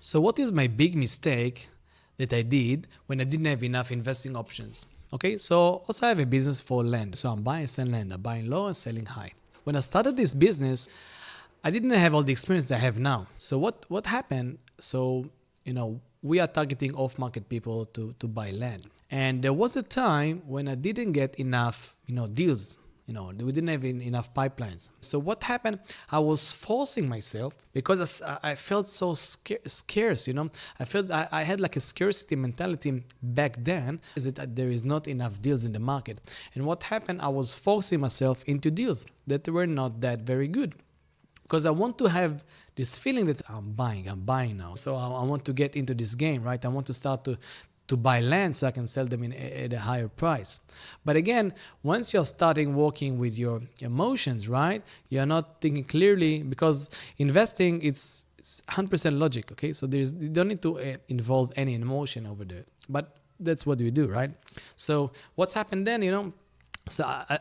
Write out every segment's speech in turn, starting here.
So what is my big mistake that I did when I didn't have enough investing options? Okay, so also I have a business for land. So I'm buying and selling land. I'm buying low and selling high. When I started this business, I didn't have all the experience that I have now. So what happened? So, we are targeting off-market people to buy land. And there was a time when I didn't get enough, deals. We didn't have enough pipelines. So what happened? I was forcing myself because I felt so scarce. I felt I had like a scarcity mentality back then, is that there is not enough deals in the market. And what happened? I was forcing myself into deals that were not that very good. Because I want to have this feeling that I'm buying now. So I want to get into this game, right? I want to start to buy land so I can sell them at a higher price. But again, once you're starting working with your emotions, right? You're not thinking clearly, because investing, it's 100% logic, okay? So you don't need to involve any emotion over there. But that's what we do, right? So what's happened then, so I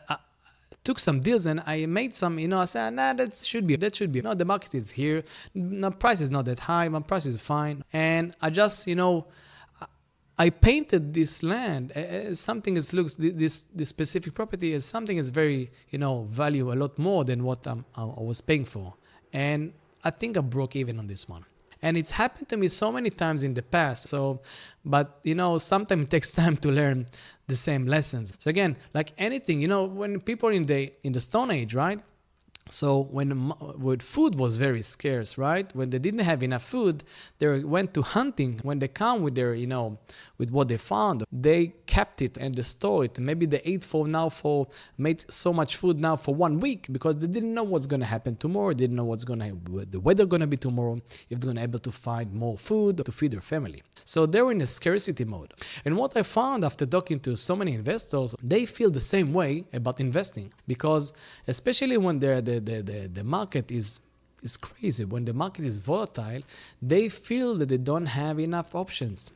took some deals and I made some, I said, that should be. No, the market is here. No, price is not that high. My price is fine. And I just, I painted this land as something that looks, this specific property as something that's very, value a lot more than what I was paying for. And I think I broke even on this one. And it's happened to me so many times in the past. So, but sometimes it takes time to learn the same lessons. So again, like anything, when people in the Stone Age, right? So when food was very scarce, right? When they didn't have enough food, they went to hunting. When they come with their, with what they found, they kept it and they store it. Maybe they ate made so much food now for 1 week because they didn't know what's going to happen tomorrow. They didn't know the weather going to be tomorrow, if they're going to be able to find more food to feed their family. So they were in a scarcity mode. And what I found after talking to so many investors, they feel the same way about investing, because especially when the market is crazy, when the market is volatile, they feel that they don't have enough options.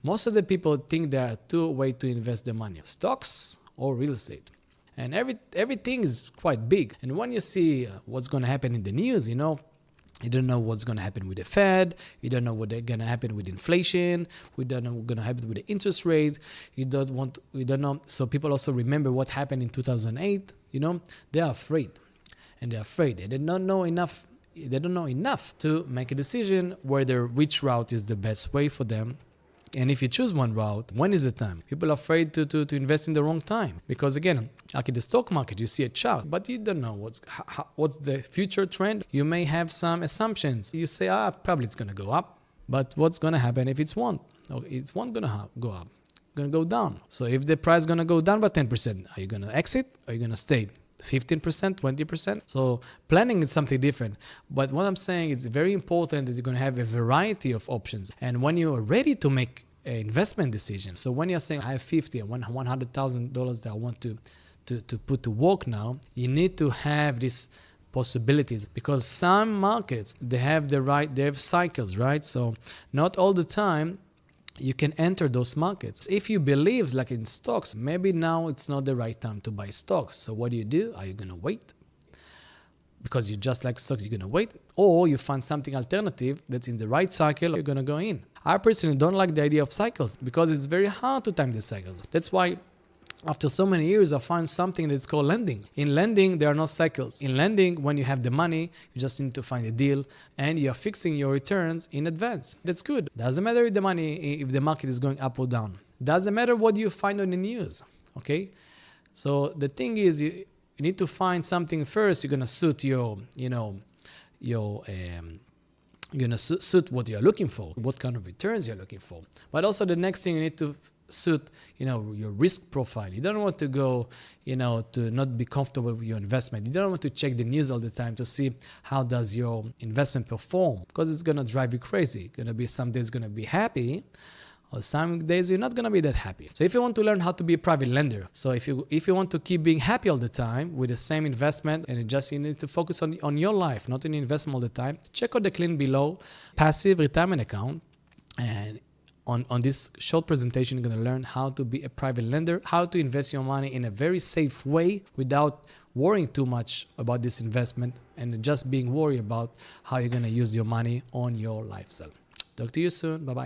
Most of the people think there are two ways to invest their money: stocks or real estate. And everything is quite big. And when you see what's going to happen in the news, you don't know what's going to happen with the Fed. You don't know what's going to happen with inflation. We don't know what's going to happen with the interest rate. We don't know. So people also remember what happened in 2008. They are afraid. And they're afraid. They don't know enough. They don't know enough to make a decision whether which route is the best way for them. And if you choose one route, when is the time? People are afraid to invest in the wrong time. Because again, like in the stock market, you see a chart, but you don't know what's the future trend. You may have some assumptions. You say, probably it's going to go up. But what's going to happen if it won't? It won't going to go up. It's going to go down. So if the price is going to go down by 10%, are you going to exit or are you going to stay? 15%, 20%. So planning is something different. But what I'm saying is very important that you're going to have a variety of options. And when you are ready to make an investment decision, so when you're saying I have $50,000 and $100,000 that I want to put to work now, you need to have these possibilities, because some markets, they have cycles, right? So not all the time you can enter those markets. If you believe, like in stocks, maybe now it's not the right time to buy stocks. So what do? Are you going to wait? Because you just like stocks, you're going to wait. Or you find something alternative that's in the right cycle, you're going to go in. I personally don't like the idea of cycles because it's very hard to time the cycles. That's why after so many years, I found something that's called lending. In lending, there are no cycles. In lending, when you have the money, you just need to find a deal and you're fixing your returns in advance. That's good. Doesn't matter if the market is going up or down. Doesn't matter what you find on the news. Okay? So the thing is, you need to find something first. You're going to suit suit what you're looking for, what kind of returns you're looking for. But also the next thing, you need to suit your risk profile. You don't want to go to not be comfortable with your investment. You don't want to check the news all the time to see how does your investment perform, because it's going to drive you crazy. Some days going to be happy, or some days you're not going to be that happy. So if you want to learn how to be a private lender, so if you want to keep being happy all the time with the same investment, and you need to focus on your life, not on investment all the time, check out the link below, passive retirement account. And on this short presentation, you're going to learn how to be a private lender, how to invest your money in a very safe way without worrying too much about this investment and just being worried about how you're going to use your money on your lifestyle. Talk to you soon. Bye bye.